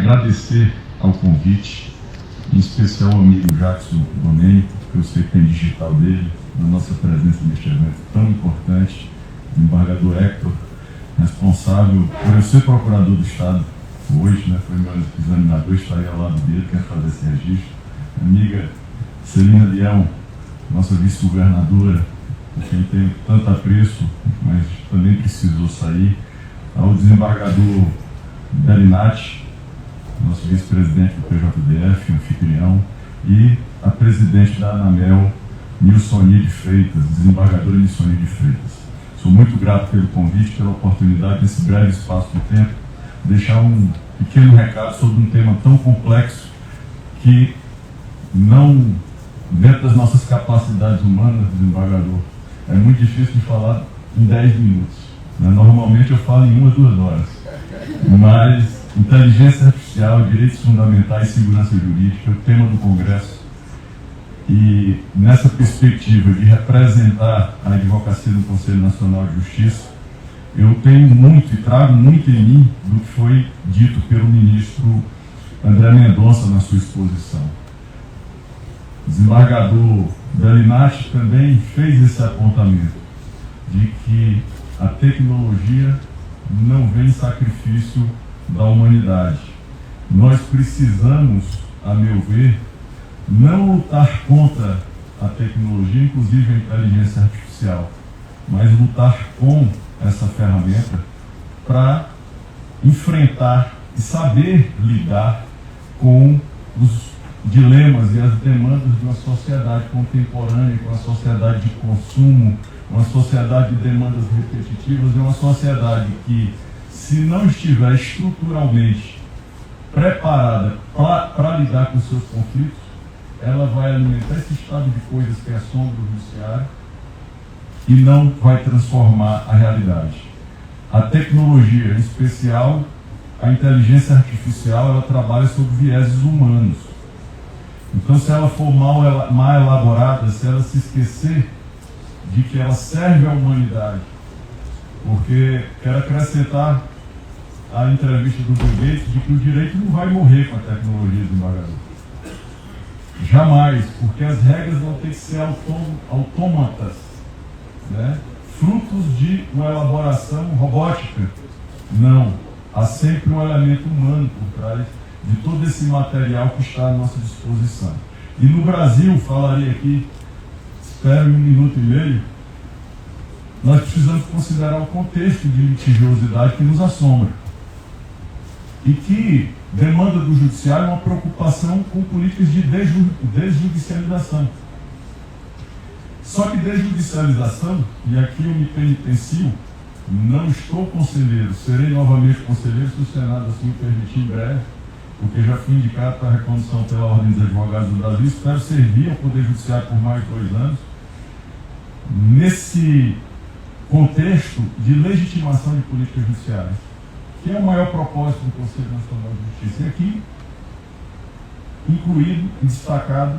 agradecer ao convite, em especial ao amigo Jackson Domênico, que eu sei que tem digital dele, na nossa presença neste evento tão importante, o embargador Hector, responsável por eu ser procurador do Estado hoje, né, foi meu examinador, está aí ao lado dele, quer fazer esse registro. A amiga Celina Leão, nossa vice-governadora, por quem tenho tanto apreço, mas também precisou sair. Ao desembargador Belinati, nosso vice-presidente do PJDF, anfitrião, e a presidente da ANAMEL, Nilsoni de Freitas, desembargadora Nilsoni de Freitas. Sou muito grato pelo convite, pela oportunidade, nesse breve espaço de tempo, deixar um pequeno recado sobre um tema tão complexo que não, dentro das nossas capacidades humanas, desembargador, é muito difícil de falar em 10 minutos. Né? Normalmente eu falo em 1 a 2 horas. Mas inteligência artificial, direitos fundamentais e segurança jurídica é o tema do Congresso. E nessa perspectiva de representar a advocacia no Conselho Nacional de Justiça, eu tenho muito e trago muito em mim do que foi dito pelo ministro André Mendonça na sua exposição. O desembargador Belinati também fez esse apontamento de que a tecnologia não vem em sacrifício da humanidade. Nós precisamos, a meu ver, não lutar contra a tecnologia, inclusive a inteligência artificial, mas lutar com essa ferramenta para enfrentar e saber lidar com os dilemas e as demandas de uma sociedade contemporânea, com uma sociedade de consumo, uma sociedade de demandas repetitivas, é uma sociedade que, se não estiver estruturalmente preparada para lidar com seus conflitos, ela vai alimentar esse estado de coisas que assombra o judiciário e não vai transformar a realidade. A tecnologia, em especial a inteligência artificial, ela trabalha sobre vieses humanos. Então, se ela for mal elaborada, se ela se esquecer de que ela serve à humanidade, porque quero acrescentar a entrevista do Bill Gates de que o direito não vai morrer com a tecnologia, desembargador. Jamais, porque as regras vão ter que ser autômatas, né? Frutos de uma elaboração robótica. Não, há sempre um elemento humano por trás de todo esse material que está à nossa disposição. E no Brasil, falarei aqui, espero 1 minuto e meio, nós precisamos considerar o contexto de litigiosidade que nos assombra. E que demanda do judiciário uma preocupação com políticas de desjudicialização. Só que desjudicialização, e aqui eu me penitencio, não estou conselheiro, serei novamente conselheiro se o Senado assim o permitir em breve, porque já fui indicado para a recondução pela Ordem dos Advogados do Brasil, espero servir ao Poder Judiciário por mais de 2 anos, nesse contexto de legitimação de políticas judiciárias, que é o maior propósito do Conselho Nacional de Justiça. E aqui, incluído e destacado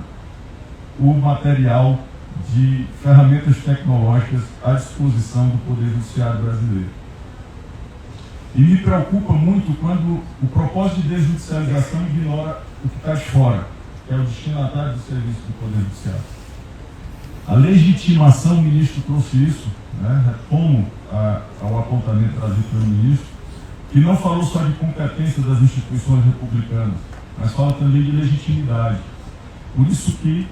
o material de ferramentas tecnológicas à disposição do Poder Judiciário brasileiro. E me preocupa muito quando o propósito de desjudicialização ignora o que está de fora, que é o destinatário do serviço do Poder Judiciário. A legitimação, o ministro trouxe isso, né? Retomo ao apontamento trazido pelo ministro, que não falou só de competência das instituições republicanas, mas fala também de legitimidade. Por isso que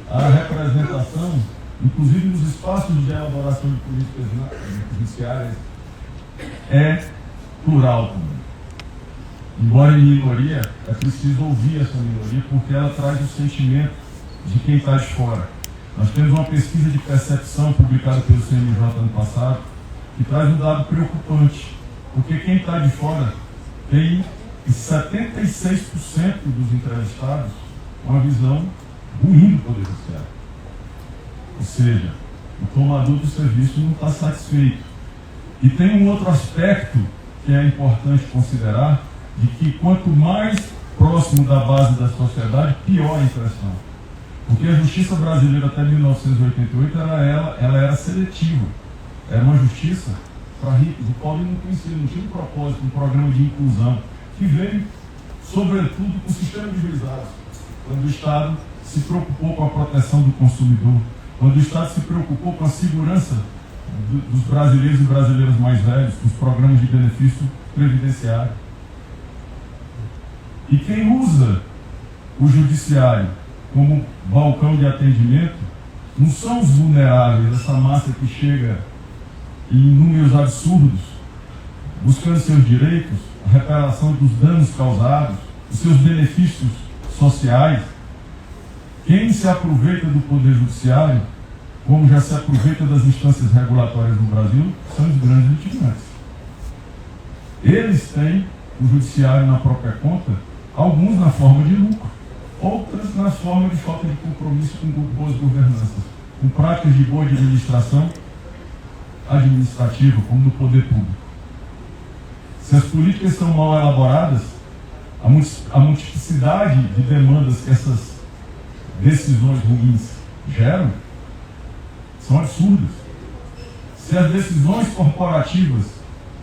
a representação, inclusive nos espaços de elaboração de políticas judiciárias, é plural também. Embora em minoria, é preciso ouvir essa minoria, porque ela traz o sentimento de quem está de fora. Nós temos uma pesquisa de percepção publicada pelo CNJ ano passado, que traz um dado preocupante, porque quem está de fora tem 76% dos entrevistados uma visão ruim do Poder Judiciário. Ou seja, o tomador do serviço não está satisfeito. E tem um outro aspecto que é importante considerar, de que quanto mais próximo da base da sociedade, pior a impressão. Porque a justiça brasileira até 1988 ela era seletiva. Era uma justiça para ricos. O pobre não conhecia, não tinha um propósito, um programa de inclusão, que veio sobretudo com o sistema de juizados, quando o Estado se preocupou com a proteção do consumidor, quando o Estado se preocupou com a segurança dos brasileiros e brasileiras mais velhos, com os programas de benefício previdenciário. E quem usa o judiciário como balcão de atendimento não são os vulneráveis, essa massa que chega em números absurdos, buscando seus direitos, a reparação dos danos causados, os seus benefícios sociais. Quem se aproveita do Poder Judiciário, como já se aproveita das instâncias regulatórias no Brasil, são os grandes litigantes. Eles têm o Judiciário na própria conta, alguns na forma de lucro, outras na forma de falta de compromisso com boas governanças, com práticas de boa administração administrativa, como no poder público. Se as políticas são mal elaboradas, a multiplicidade de demandas que essas decisões ruins geram são absurdas. Se as decisões corporativas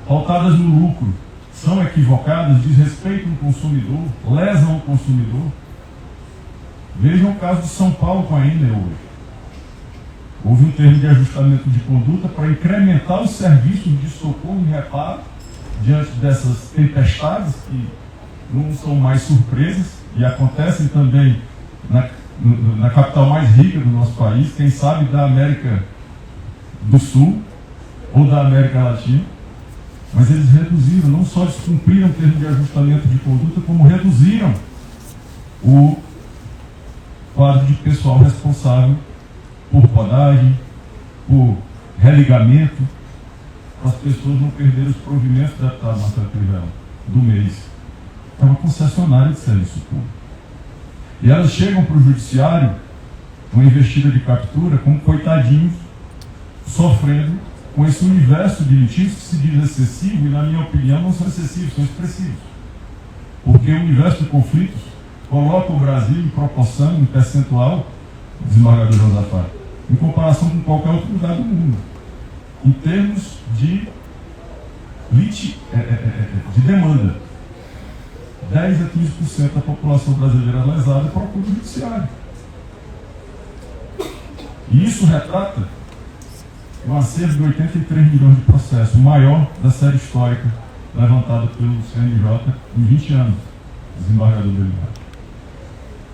pautadas no lucro são equivocadas, desrespeitam o consumidor, lesam o consumidor, vejam o caso de São Paulo com a Enel hoje. Houve um termo de ajustamento de conduta para incrementar os serviços de socorro e reparo diante dessas tempestades que não são mais surpresas e acontecem também na capital mais rica do nosso país, quem sabe da América do Sul ou da América Latina. Mas eles reduziram, não só descumpriram o termo de ajustamento de conduta, como reduziram o quadro de pessoal responsável por podagem, por religamento, para as pessoas não perderem os provimentos, deputado Marcelo Crivella, do mês. É uma concessionária de serviço público. E elas chegam para o judiciário, uma investida de captura, como coitadinhos, sofrendo com esse universo de litígios que se diz excessivo, e na minha opinião não são excessivos, são expressivos. Porque o universo de conflitos coloca o Brasil em proporção, em percentual, desembargador Josafá, em comparação com qualquer outro lugar do mundo, em termos de demanda. 10 a 15% da população brasileira lesada procura o judiciário. E isso retrata um acervo de 83 milhões de processos, o maior da série histórica levantada pelo CNJ em 20 anos, desembargador delegado.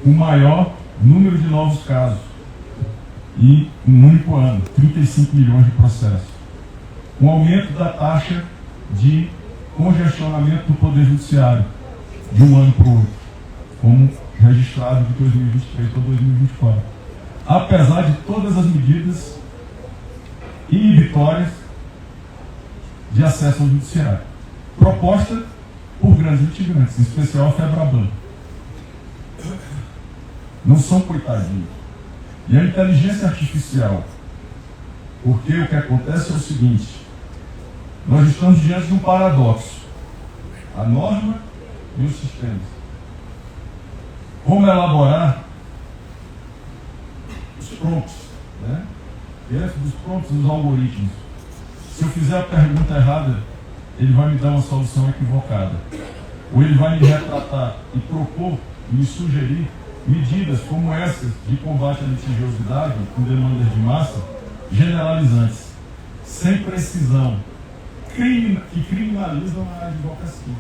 O maior número de novos casos e um único ano, 35 milhões de processos. Um aumento da taxa de congestionamento do Poder Judiciário de um ano para o outro, como registrado de 2023 para 2024. Apesar de todas as medidas inibitórias de acesso ao judiciário, proposta por grandes litigantes, em especial a Febraban. Não são coitadinhos. E a inteligência artificial, porque o que acontece é o seguinte: nós estamos diante de um paradoxo. A norma e os sistemas. Como elaborar os prompts, né? Dentro dos prompts, dos algoritmos. Se eu fizer a pergunta errada, ele vai me dar uma solução equivocada. Ou ele vai me retratar e propor, me sugerir medidas como essas de combate à litigiosidade com demandas de massa, generalizantes, sem precisão, que criminalizam a advocacia.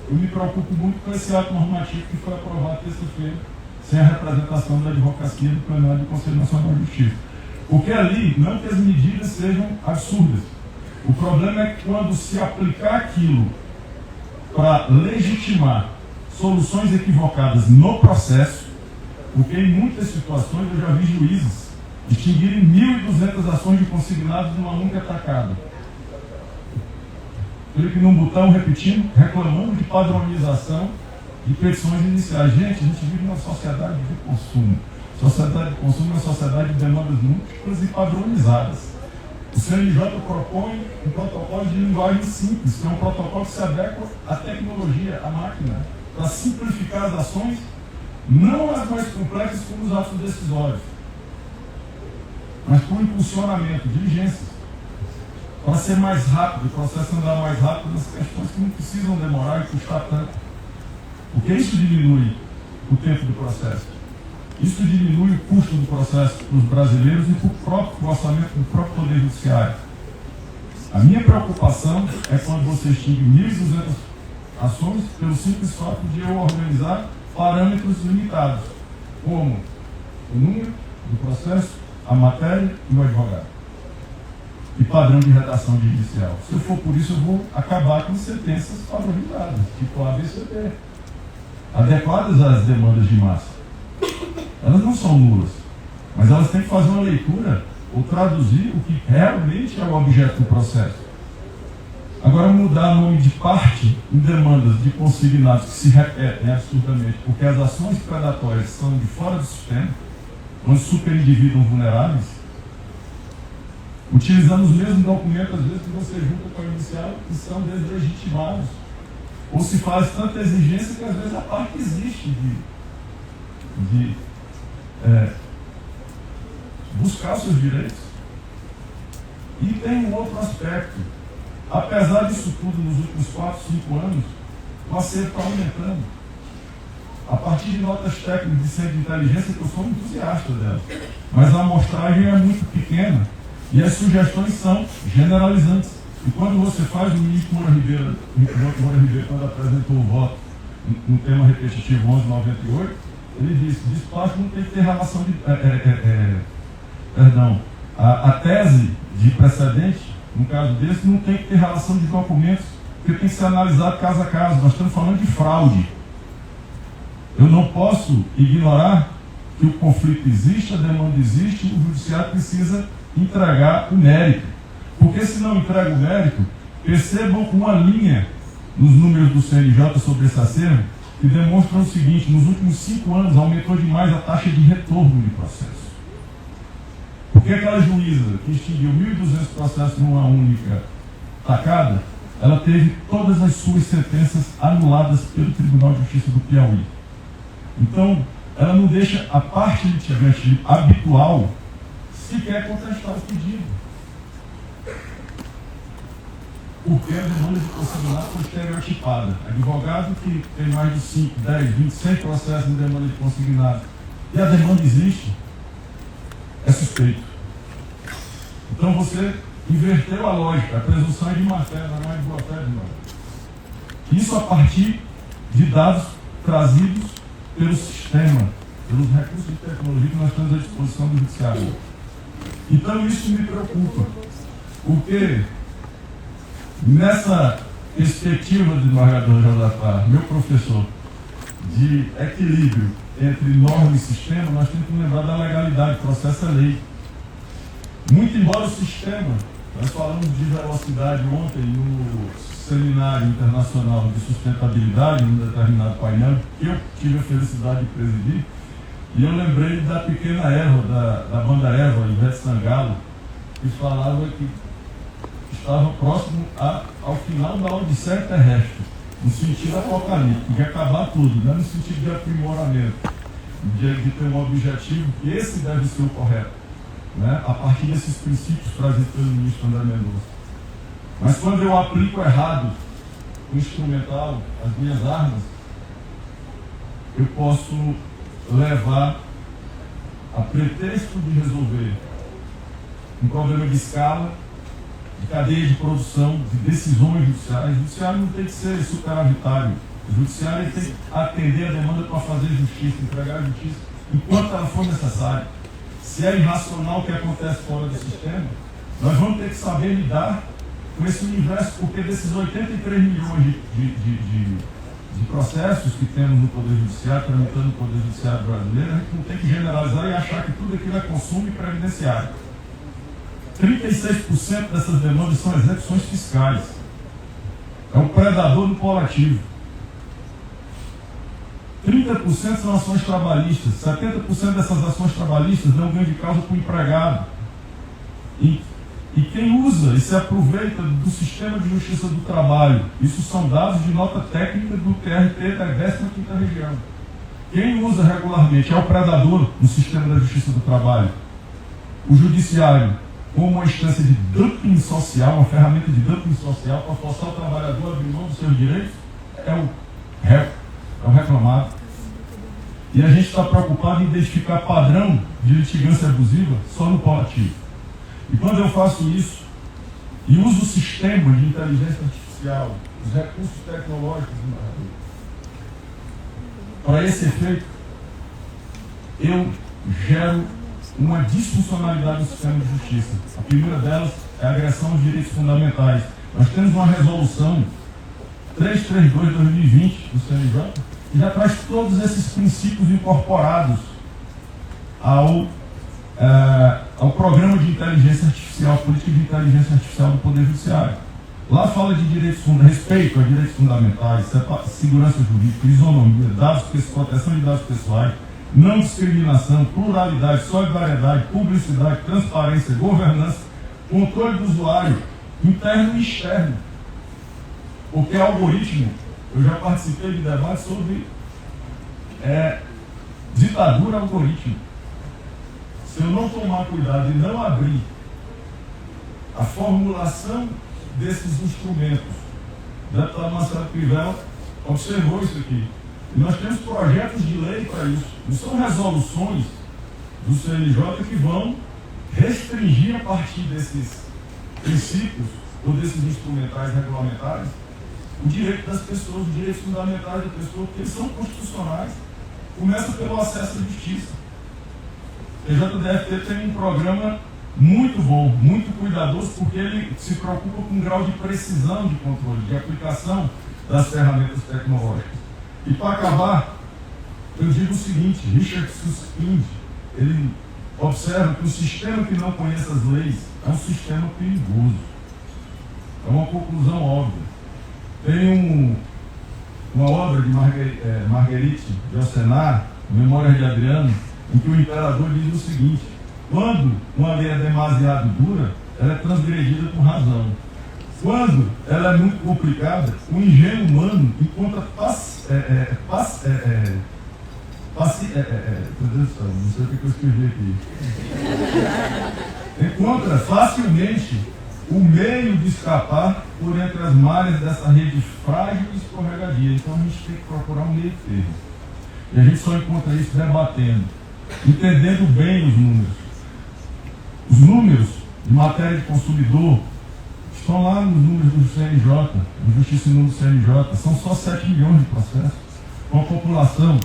Eu me preocupo muito com esse ato normativo que foi aprovado terça-feira, sem a representação da advocacia no plenário do Conselho Nacional de Justiça. Porque ali, não que as medidas sejam absurdas, o problema é que quando se aplicar aquilo para legitimar soluções equivocadas no processo, porque em muitas situações eu já vi juízes extinguirem 1.200 ações de consignados numa única tacada. Clique num botão, repetindo, reclamando de padronização de petições iniciais. Gente, a gente vive numa sociedade de consumo. Sociedade de consumo é uma sociedade de demandas múltiplas e padronizadas. O CNJ propõe um protocolo de linguagem simples, que é um protocolo que se adequa à tecnologia, à máquina, para simplificar as ações, não as mais complexas como os atos decisórios, mas para o impulsionamento, diligências, para ser mais rápido, o processo andar mais rápido nas questões que não precisam demorar e custar tanto. Porque isso diminui o tempo do processo. Isso diminui o custo do processo para os brasileiros e para o orçamento do próprio Poder Judiciário. A minha preocupação é quando você extingue 1.200 ações pelo simples fato de eu organizar parâmetros limitados, como o número do processo, a matéria e o advogado. E padrão de redação judicial. Se eu for por isso, eu vou acabar com sentenças padronizadas, tipo a ABCP, adequadas às demandas de massa. Elas não são nulas, mas elas têm que fazer uma leitura ou traduzir o que realmente é o objeto do processo. Agora, mudar nome de parte em demandas de consignados que se repetem absurdamente, porque as ações predatórias são de fora do sistema, onde superindivíduos vulneráveis, utilizando os mesmos documentos, às vezes, que você junta com a inicial, que são deslegitimados. Ou se faz tanta exigência que, às vezes, a parte existe de buscar os seus direitos. E tem um outro aspecto. Apesar disso tudo, nos últimos 4, 5 anos, o acerto está aumentando. A partir de notas técnicas de centro de inteligência, que eu sou entusiasta dela. Mas a amostragem é muito pequena e as sugestões são generalizantes. E quando você faz, o ministro Moura Ribeiro, quando apresentou o voto no tema repetitivo 1198, ele disse: despacho não tem que ter relação de... A tese de precedente, no caso desse, não tem que ter relação de documentos, porque tem que ser analisado caso a caso. Nós estamos falando de fraude. Eu não posso ignorar que o conflito existe, a demanda existe, e o judiciário precisa entregar o mérito. Porque se não entrega o mérito, percebam uma linha nos números do CNJ sobre esse acervo, que demonstram o seguinte: nos últimos 5 anos aumentou demais a taxa de retorno de processo. Porque aquela juíza que extinguiu 1.200 processos numa única tacada, ela teve todas as suas sentenças anuladas pelo Tribunal de Justiça do Piauí. Então, ela não deixa a parte litigante habitual sequer contestar o pedido. Porque a demanda de consignado foi estereotipada. Advogado que tem mais de 5, 10, 20, 100 processos em demanda de consignado, e a demanda existe, é suspeito. Então você inverteu a lógica, a presunção é de má-fé, não é de boa-fé, de novo. Isso a partir de dados trazidos pelo sistema, pelos recursos de tecnologia que nós temos à disposição do judiciário. Então isso me preocupa, porque nessa perspectiva de desembargador Josafá, meu professor, de equilíbrio entre norma e sistema, nós temos que lembrar da legalidade, processo é lei. Muito embora o sistema, nós falamos de velocidade ontem no seminário internacional de sustentabilidade, num determinado painel, que eu tive a felicidade de presidir, e eu lembrei da pequena Eva, da banda Eva, Ivete Sangalo, que falava que estava próximo ao final da Odisseia terrestre, no sentido apocalíptico, de acabar tudo, não no sentido de aprimoramento, de ter um objetivo, que esse deve ser o correto, né? A partir desses princípios trazidos pelo ministro André Mendonça. Mas quando eu aplico errado o instrumental, as minhas armas, eu posso levar a pretexto de resolver um problema de escala, de cadeia de produção, de decisões judiciais. O judiciário não tem que ser superavitário. O judiciário tem que atender a demanda para fazer justiça, entregar a justiça enquanto ela for necessária. Se é irracional o que acontece fora do sistema, nós vamos ter que saber lidar com esse universo, porque desses 83 milhões de processos que temos no Poder Judiciário, tramitando no Poder Judiciário brasileiro, a gente não tem que generalizar e achar que tudo aquilo é consumo e previdenciário. 36% dessas demandas são execuções fiscais. É o predador do polo ativo. 30% são ações trabalhistas. 70% dessas ações trabalhistas dão ganho de causa para o empregado. E quem usa e se aproveita do sistema de justiça do trabalho, isso são dados de nota técnica do TRT da 15ª região. Quem usa regularmente é o predador no sistema da justiça do trabalho. O judiciário, como uma instância de dumping social, uma ferramenta de dumping social para forçar o trabalhador a abrir mão dos seus direitos, é o réu. é o reclamado. E a gente está preocupado em identificar padrão de litigância abusiva só no polo ativo. E quando eu faço isso, e uso o sistema de inteligência artificial, os recursos tecnológicos do narrador, para esse efeito, eu gero uma disfuncionalidade do sistema de justiça. A primeira delas é a agressão aos direitos fundamentais. Nós temos uma resolução 332/2020 do CNJ, que já traz todos esses princípios incorporados ao programa de inteligência artificial, política de inteligência artificial do Poder Judiciário. Lá fala de respeito a direitos fundamentais, segurança jurídica, isonomia, proteção de dados pessoais, não discriminação, pluralidade, solidariedade, publicidade, transparência, governança, controle do usuário, interno e externo. Porque algoritmo, eu já participei de debates sobre ditadura algoritmo. Se eu não tomar cuidado e não abrir a formulação desses instrumentos, o deputado Marcelo Crivella observou isso aqui. E nós temos projetos de lei para isso. Não são resoluções do CNJ que vão restringir a partir desses princípios ou desses instrumentais regulamentares o direito das pessoas, os direitos fundamentais da pessoa, porque eles são constitucionais. Começa pelo acesso à justiça. O TJDFT tem um programa muito bom, muito cuidadoso, porque ele se preocupa com um grau de precisão de controle, de aplicação das ferramentas tecnológicas. E para acabar, eu digo o seguinte: Richard Susskind, ele observa que o sistema que não conhece as leis é um sistema perigoso. É uma conclusão óbvia. Tem uma obra de Marguerite Yourcenar, Memórias de Adriano, em que o imperador diz o seguinte: quando uma lei é demasiado dura, ela é transgredida com razão. Quando ela é muito complicada, o engenho humano encontra não sei o que eu escrevi aqui. Encontra facilmente o meio de escapar por entre as malhas dessa rede frágil e escorregadia. Então a gente tem que procurar um meio termo. E a gente só encontra isso debatendo, entendendo bem os números. Os números de matéria de consumidor estão lá nos números do CNJ, do Justiça e Número do CNJ. São só 7 milhões de processos, com a população,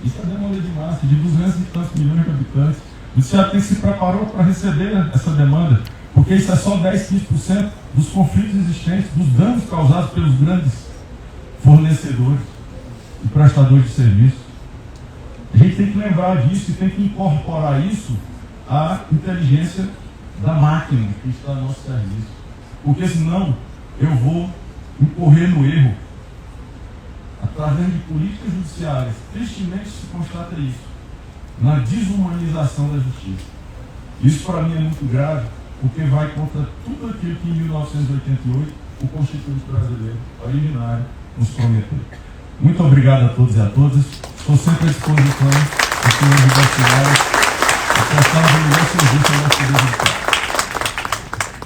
isso é demanda de massa, de 200 e tantos milhões de habitantes. O Judiciário se preparou para receber essa demanda, porque isso é só 10, 15% dos conflitos existentes, dos danos causados pelos grandes fornecedores e prestadores de serviço. A gente tem que lembrar disso e tem que incorporar isso à inteligência da máquina que está no nosso serviço. Porque senão eu vou incorrer no erro. Através de políticas judiciárias, tristemente se constata isso, na desumanização da justiça. Isso para mim é muito grave, porque vai contra tudo aquilo que em 1988 o Constituinte brasileiro originário nos prometeu. Muito obrigado a todos e a todas. Estou sempre à disposição dos senhores investigados a prestar o melhor serviço ao nosso poder judiciário.